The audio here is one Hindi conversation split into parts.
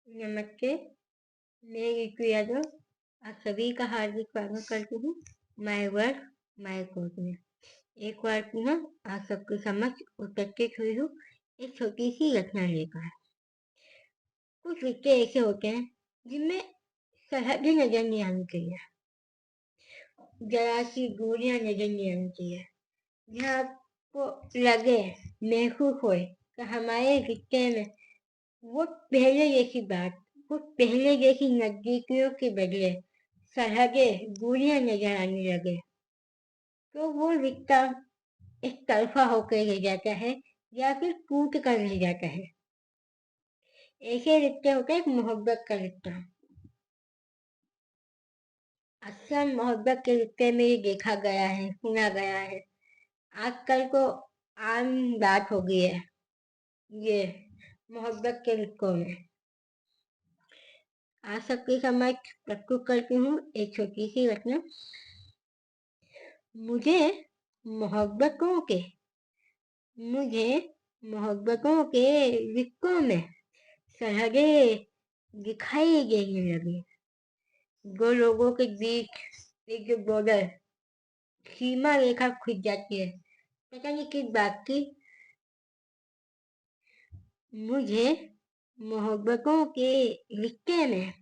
नमस्ते, मैं रितु यादव आप सभी का हार्दिक स्वागत करती हूँ माय वर्ड माय कोड में। एक बार पुनः आप सबके समक्ष उपस्थित हुई हूँ एक छोटी सी रचना लेकर। कुछ रिश्ते ऐसे होते हैं जिनमें सरहदें नजर नहीं आनी चाहिए, जरा सी दूरियां नजर नहीं आनी चाहिए, जहाँ आपको लगे, महसूस होए कि हमारे रिश्ते में वो पहले जैसी बात, वो पहले जैसी नजदीकियों के बदले सरहदें दूरियां नजर आने लगे, तो वो रिश्ता एक तरफा होकर रह जाता है या फिर टूट कर रह जाता है। ऐसे रिश्ते होते हैं एक मोहब्बत का रिश्ता। अक्सर मोहब्बत के रिश्ते में ये देखा गया है, सुना गया है, आजकल को आम बात हो गई है ये मोहब्बत के रिश्तों में। आज सबके समक्ष प्रस्तुत करती हूँ एक छोटी सी रचना। मुझे मोहब्बतों के मुझे मोहब्बतों के रिश्तों में सरहदें दिखाई देने लगी। दो लोगों के बीच एक जो बॉर्डर, सीमा रेखा खिंच जाती है, पता नहीं किस बात की। मुझे मोहब्बतों के रिश्ते में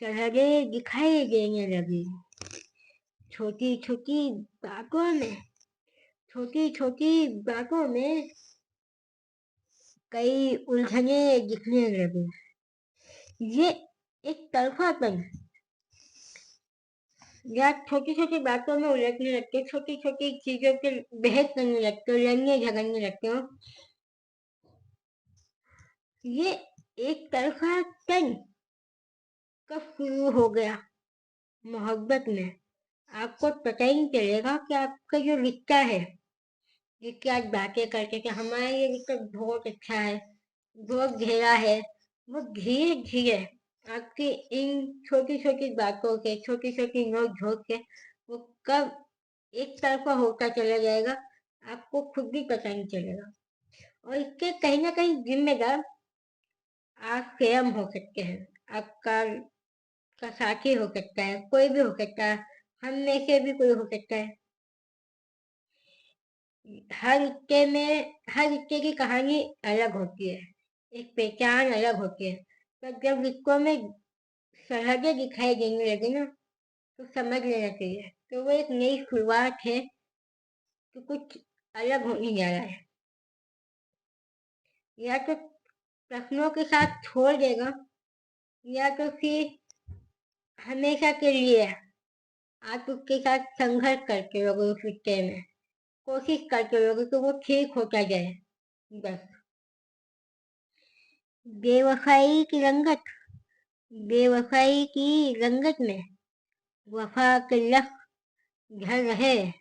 सरहदें दिखाई देने लगी। छोटी छोटी बातों में छोटी छोटी बातों में कई उलझने दिखने लगे। ये एक तरफापन या छोटी छोटी बातों में उलझने लगते, छोटी छोटी चीजों के बहस करने लगते हो, लड़ने झगड़ने लगते हो। ये एक तरफापन कब शुरू हो गया मोहब्बत में, आपको पता ही नहीं चलेगा कि आपका जो रिश्ता है, जिसकी आज बातें करते कि हमारा ये रिश्ता बहुत अच्छा है, बहुत गहरा है, वो धीरे धीरे आपकी इन छोटी छोटी बातों से, छोटी छोटी नोक झोंक से वो कब एक तरफा होता चला जाएगा, आपको खुद भी पता नहीं चलेगा। और इसके कहीं ना कहीं जिम्मेदार आप स्वयं हो सकते हैं, आपका का साथी हो सकता है, कोई भी हो सकता है, हम में से भी कोई हो सकता है। हर रिश्ते की कहानी अलग होती है, एक पहचान अलग होती है, पर जब रिश्तों में सरहदें दिखाई देने लगे ना, तो समझ लेना चाहिए तो वो एक नई शुरुआत है, तो कुछ अलग होने जा रहा है। या तो प्रश्नों के साथ छोड़ देगा, या तो फिर हमेशा के लिए आप उसके साथ संघर्ष करते रहोगे, उस रिश्ते में कोशिश करते रहोगे कि वो ठीक होता जाए। बस बेवफाई की रंगत बेवफाई की रंगत में वफा के लफ्ज ढल रहे।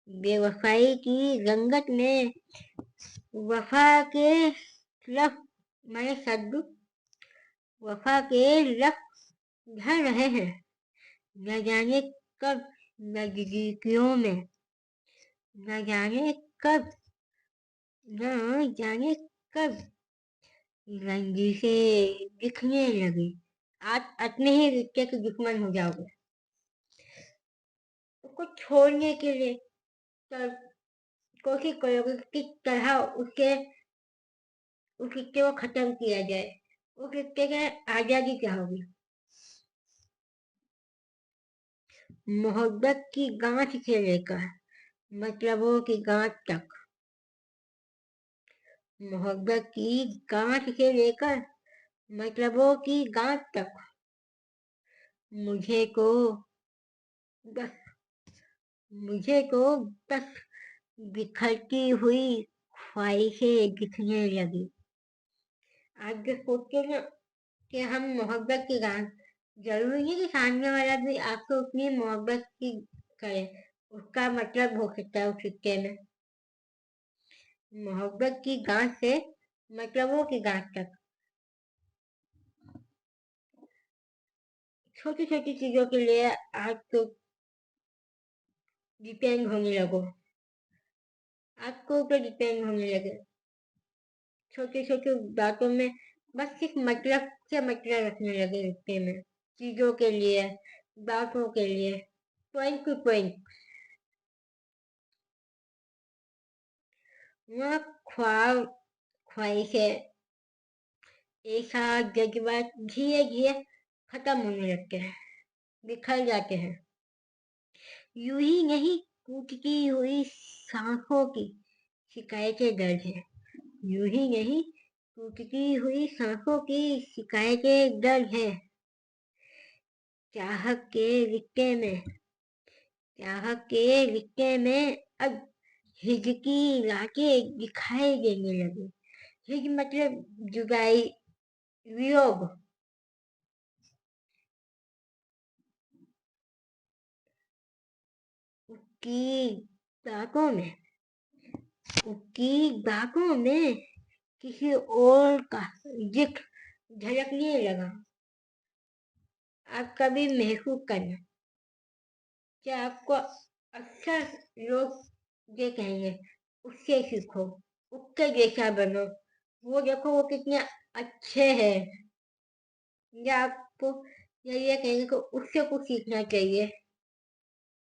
बेवफाई की रंगत में वफा के लफ्ज, मैंने शब्द वफा के लफ्ज ढल रहे हैं। न जाने कब नजदीकियों में, न जाने कब न जाने कब रंजीशे दिखने लगी। आप अपने ही रिश्ते के दुश्मन हो जाओगे। उसको छोड़ने के लिए कर, कोशिश करोगे कि किस तरह उस रिश्ते को खत्म किया जाए, उस रिश्ते के आजादी चाहोगे। मोहब्बत की गांठ से लेकर मतलबों की गांठ तक, मोहब्बत की गांठ से लेकर मतलबों की गांठ तक, मुझे को बस मुझे को बस बिखरती हुई ख्वाहिशें दिखने लगी। आप जो सोचते हो ना कि हम मोहब्बत की गांठ, जरूरी नहीं कि सामने वाला भी आपको उतनी मोहब्बत की करे, उसका मतलब हो सकता है उस रिश्ते में। मोहब्बत की गांठ से मतलबों की गांठ तक, छोटी छोटी चीजों के लिए आप तो डिपेंड होने लगो, आपको ऊपर डिपेंड होने लगे। छोटी छोटी बातों में बस सिर्फ मतलब से मतलब रखने लगे रिश्ते में, चीजों के लिए, बातों के लिए, पॉइंट टू पॉइंट। वह ख्वाब, ख्वाहिशें, ऐसा जज्बात धीरे धीरे खत्म होने लगते हैं, बिखर जाते हैं। यूं ही नहीं, टूटती हुई सांसों की शिकायतें दर्ज है। यूं ही नहीं, टूटती हुई सांसों की शिकायतें दर्ज है। चाह के रिश्ते में, चाह के रिश्ते में अब हिजकी रातें दिखाई देने लगी। हिज मतलब जुदाई, वियोग। की बातों में, की बातों में किसी और का जिक्र झलकने लगा। आप कभी महसूस करना, क्या आपको अक्सर लोग ये कहेंगे, उससे सीखो, उसके जैसा बनो, वो देखो वो कितने अच्छे हैं, या आपको ये कहेंगे कि उससे कुछ सीखना चाहिए।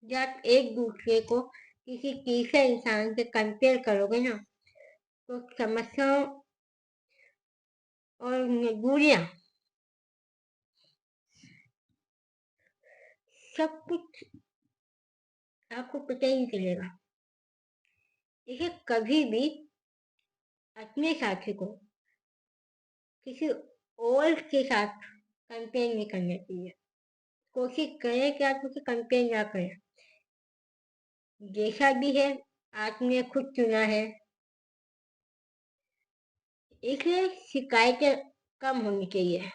जब आप एक दूसरे को किसी तीसरे इंसान से कंपेयर करोगे ना, तो समस्याओं और दूरियां, सब कुछ आपको पता ही नहीं चलेगा। इसे कभी भी अपने साथी को किसी और के साथ कंपेयर नहीं करना चाहिए। कोशिश करें कि आप उसे कंपेयर ना करें। जैसा भी है, आपने खुद चुना है, इसलिए शिकायतें कम होनी चाहिए।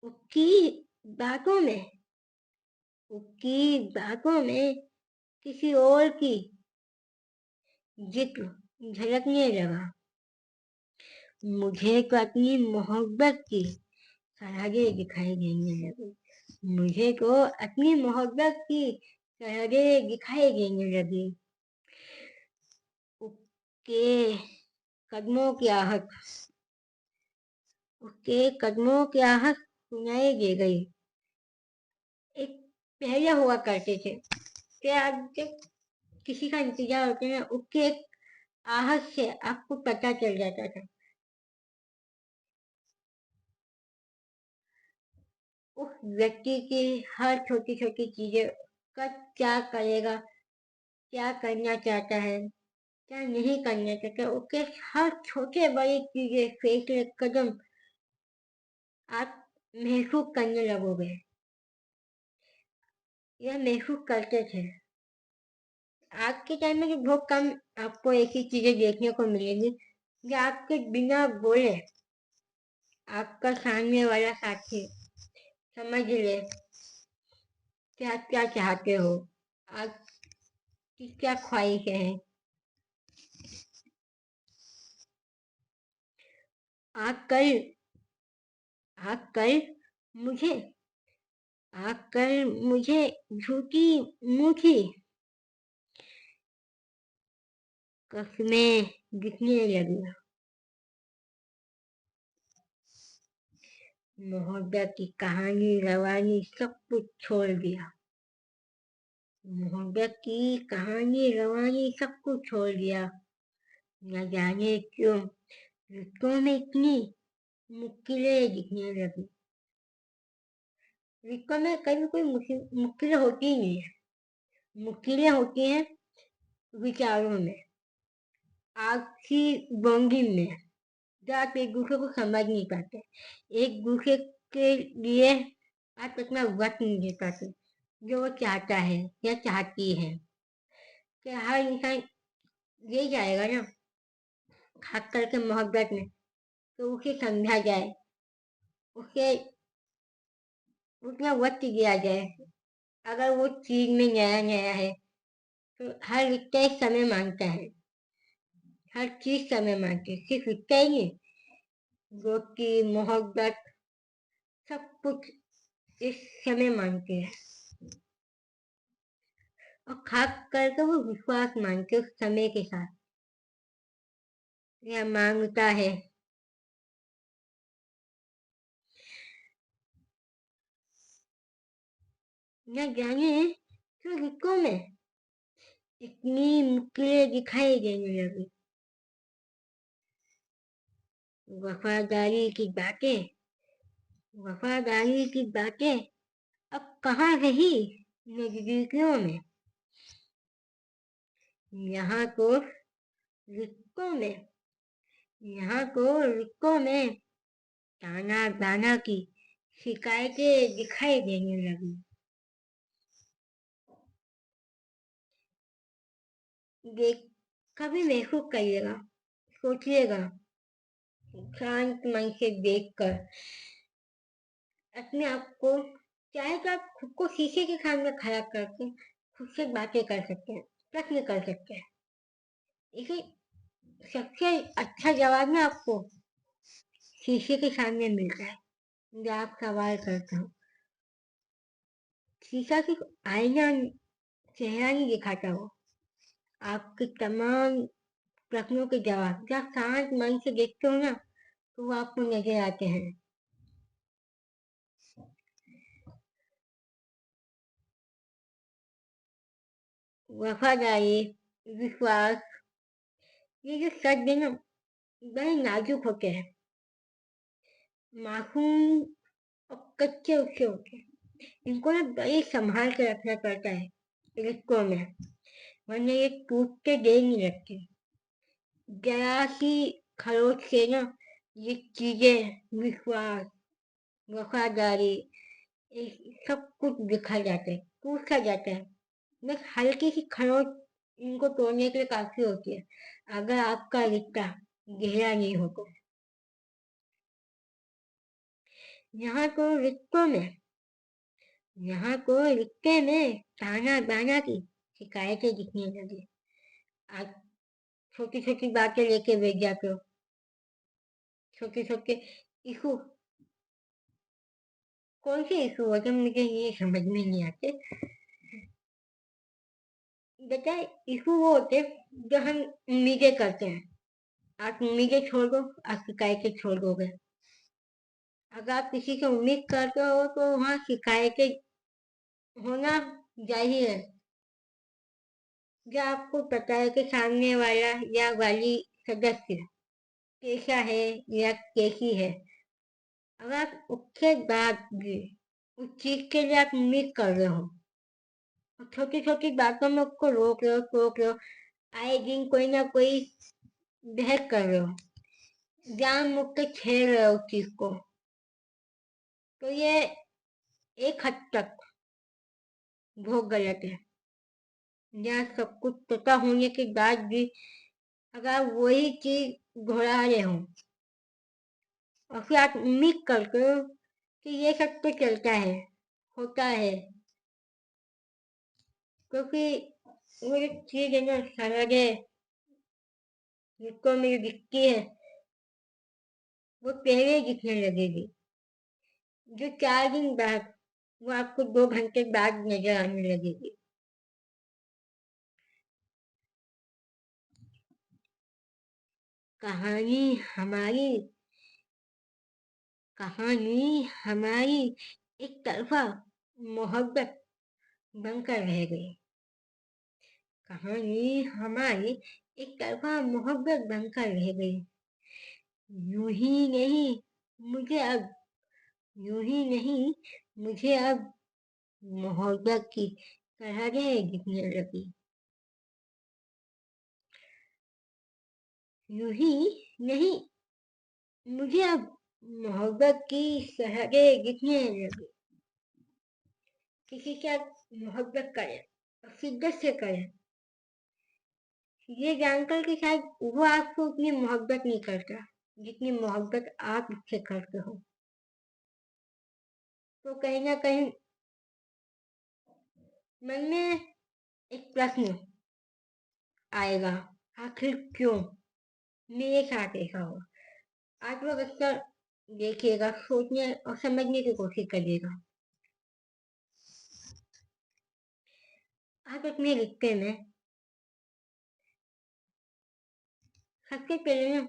उसकी बातों में, उसकी बातों में किसी और की जिक्र झलकने लगा। मुझे तो अपनी मोहब्बत की सरहदें दिखाई देने लगी। मुझे तो अपनी मोहब्बत की सरहदें दिखाई देने लगी। उसके कदमों की आहट, उसके कदमों की आहट सुनाई दे गई। एक पहले हुआ करते थे कि आप जब किसी का इंतजार होते हैं, उसके एक आहट से आपको पता चल जाता था उस व्यक्ति की हर छोटी छोटी चीजें, कब क्या करेगा, क्या करना चाहता है, क्या नहीं करना चाहता, उसके हर छोटे बड़े चीजें, फैसले, कदम आप महसूस करने लगोगे। यह महसूस करते थे। आज के टाइम में तो बहुत कम आपको ऐसी चीजें देखने को मिलेंगी कि आपके बिना बोले आपका सामने वाला साथी समझ ले कि आप क्या चाहते हो, आपकी क्या ख्वाहिशें हैं। आप कल, आप कल मुझे, आप कल मुझे झूठी मूठी कस्में दिखने लगी। मोहब्बत की कहानी रवानी सब कुछ छोड़ दिया। मोहब्बत की कहानी रवानी सब कुछ छोड़ दिया। न जाने क्यों रिश्तों में इतनी मुश्किलें दिखने लगी। रिश्तों में कभी कोई मुश्किलें होती ही नहीं है। मुश्किलें होती हैं विचारों में, आपसी बॉन्डिंग में, जो आप एक दूसरे को समझ नहीं पाते, एक दूसरे के लिए आप इतना वक्त नहीं दे पाते जो वो चाहता है या चाहती है। कि हर इंसान ये चाहेगा ना, खास करके मोहब्बत में, तो उसे समझा जाए, उसे उतना वक्त दिया जाए। अगर वो चीज में नया नया है तो हर रिश्ता एक समय मांगता है, हर चीज समय मांगती है, सिर्फ रिश्ता ही नहीं, दोस्ती, मोहब्बत, सब कुछ इस समय मांगते हैं। और खास करके वो विश्वास मांगते उस समय के साथ। या मांगता है। न जाने क्यों रिश्तों में इतनी मुश्किलें दिखाई देने लगी। वफादारी की बातें वफादारी की बातें अब कहाँ रही नजदीकियों में। यहाँ तो रिश्तों में यहाँ तो रिश्तों में ताना बाना की शिकायतें दिखाई देने लगी। देख कभी महसूस करिएगा, सोचिएगा, शांत मन से देखकर अपने आप को, चाहे तो आप खुद को शीशे के सामने खड़ा करके खुद से बातें कर सकते हैं, प्रश्न कर सकते हैं। इसे सबसे अच्छा जवाब ना आपको शीशे के सामने मिलता है जब आप सवाल करते हो। शीशा सिर्फ आईना चेहरा नहीं दिखाता हो, आपके तमाम प्रश्नों के जवाब जब शांत मन से देखते हो ना तो वो आपको नजर आते हैं। वफादारी, विश्वास, ये जो शब्द है ना बड़े नाजुक होते हैं, मासूम और कच्चे उससे होते हैं। इनको ना बड़े संभाल के रखना पड़ता है रिश्तों में, वरना ये टूट के दे नहीं रखते। जरा सी खरोच से ना ये चीजें, विश्वास, वफादारी, ये सब कुछ बिखर जाता है, टूट सा जाता है। बस हल्की सी खरोच इनको तोड़ने के लिए काफी होती है, अगर आपका रिश्ता गहरा नहीं हो तो। यहाँ तो रिश्तों में यहाँ को रिश्ते में ताना बाना की शिकायतें दिखने लगी। आज छोटी छोटी बातें लेके बैठ जाते हो, छोटे छोटे इशू। कौन से इशू होते हैं मुझे ये समझ में नहीं आते। बेटा इशू वो होते हैं जो हम उम्मीदें करते हैं। आप उम्मीदें छोड़ दो, आप शिकायतें छोड़ दोगे। अगर आप किसी से उम्मीद करते हो तो वहाँ शिकायतें होना जाहिर है। जब आपको पता है कि सामने वाला या वाली सदस्य कैसा है या कैसी है, अगर आप उसके बाद भी उस चीज के लिए आप उम्मीद कर रहे हो और छोटी छोटी बातों में उसको रोक रहे हो, टोक रहे हो, आए दिन कोई ना कोई बहस कर रहे हो, जान मुझ के छेड़ रहे हो उस चीज को, तो ये एक हद तक बहुत गलत है। यहाँ सब कुछ पता होने के बाद भी अगर आप वही चीज दोहरा रहे हो और फिर आप उम्मीद करते हो कि ये सब तो चलता है, होता है, क्योंकि वो जो चीज है ना सरल है, जिसको मेरी दिखती है वो पहले दिखने लगेगी, जो 4 दिन बाद वो आपको 2 घंटे बाद नजर आने लगेगी। कहानी हमारी कहानी हमारी एक तरफा मोहब्बत बनकर रह गई। कहानी हमारी एक तरफा मोहब्बत बनकर रह गई। यूं ही नहीं मुझे अब यूं ही नहीं मुझे अब मोहब्बत की तरह दिखने लगी। यूं ही नहीं मुझे अब मोहब्बत की सरहदें दिखने लगी। किसी से आप मोहब्बत करें और शिद्दत से करें, ये जानकर कि शायद वो आपको उतनी मोहब्बत नहीं करता जितनी मोहब्बत आप उससे करते हो, तो कहीं ना कहीं मन में एक प्रश्न आएगा, आखिर क्यों मेरे साथ ऐसा हुआ। आप लोग अक्सर देखिएगा, सोचने और समझने की कोशिश करिएगा। आप अपने रिश्ते में सबसे पहले ना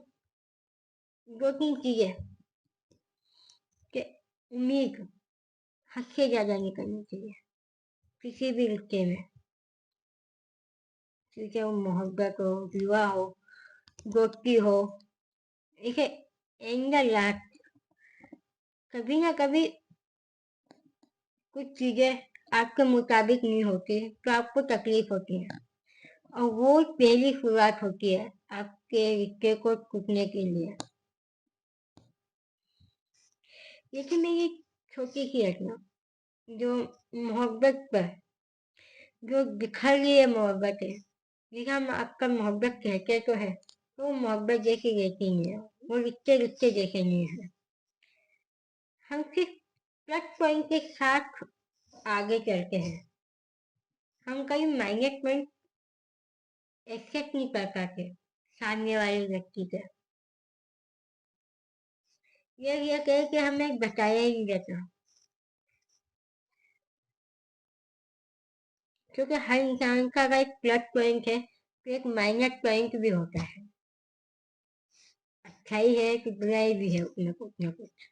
2-3 चीजें कि उम्मीद हद से ज्यादा नहीं करनी चाहिए किसी भी रिश्ते में, चाहे वो मोहब्बत हो, विवाह हो, दोस्ती हो। इसे इन द लास्ट कभी ना कभी कुछ चीजें आपके मुताबिक नहीं होती तो आपको तकलीफ होती है, और वो पहली शुरुआत होती है आपके रिश्ते को टूटने के लिए। जैसे मेरी छोटी सी घटना जो मोहब्बत पर, जो दिखा रही है मोहब्बत है, जैसे हम आपका मोहब्बत कहते तो है, तो वो मोहब्बत जैसी रहती नहीं है, वो रिश्ते रिश्ते जैसे नहीं है। हम सिर्फ प्लस पॉइंट के साथ आगे चलते हैं, हम कहीं माइनस पॉइंट एक्सेप्ट नहीं कर पाते सामने वाले व्यक्ति के। ये कहे कि हमें बताया ही नहीं जाता, क्योंकि हर इंसान का अगर एक प्लस पॉइंट है तो एक माइनस पॉइंट भी होता है। अच्छाई है कि बुराई भी है उसमें कुछ ना कुछ।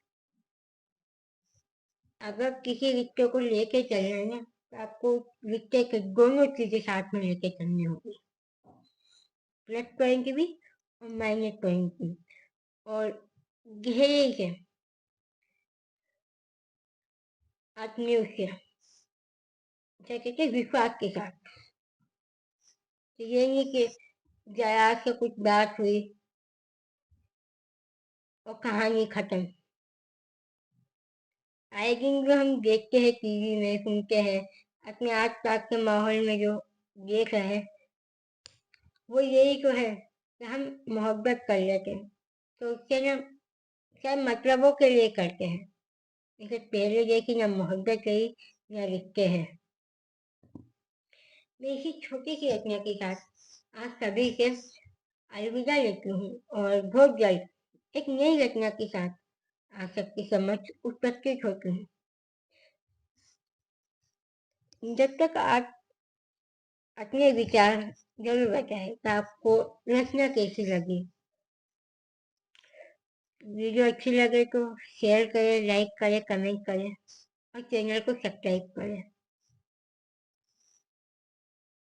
अगर किसी रिश्ते को लेके चल रहे हैं ना, तो आपको रिश्ते के दोनों चीजें साथ में लेके चलनी होगी, प्लस पॉइंट भी और माइनस पॉइंट भी। और गहरे से अपने उससे क्या कहते हैं, विश्वास के साथ। तो ये नहीं कि जरा से कुछ बात हुई और कहानी खत्म। आए दिन जो हम देखते हैं टीवी में, सुनते हैं, अपने आस पास के माहौल में जो देख रहे हैं, वो यही तो है कि हम मोहब्बत कर लेते हैं तो उससे ना शायद मतलबों के लिए करते हैं। जैसे पहले देखी ना मोहब्बत रही ना रिश्ते हैं। मैं इसी छोटी सी घटना के साथ आज सभी से अलविदा लेती हूँ, और बहुत जल्द एक नई घटना के साथ आप सबकी समझ उपस्थित होती हूँ। जब तक आप अपने विचार जरूर बताएं कि आपको रचना कैसी लगी। वीडियो अच्छी लगे तो शेयर करें, लाइक करें, कमेंट करें और चैनल को सब्सक्राइब करें।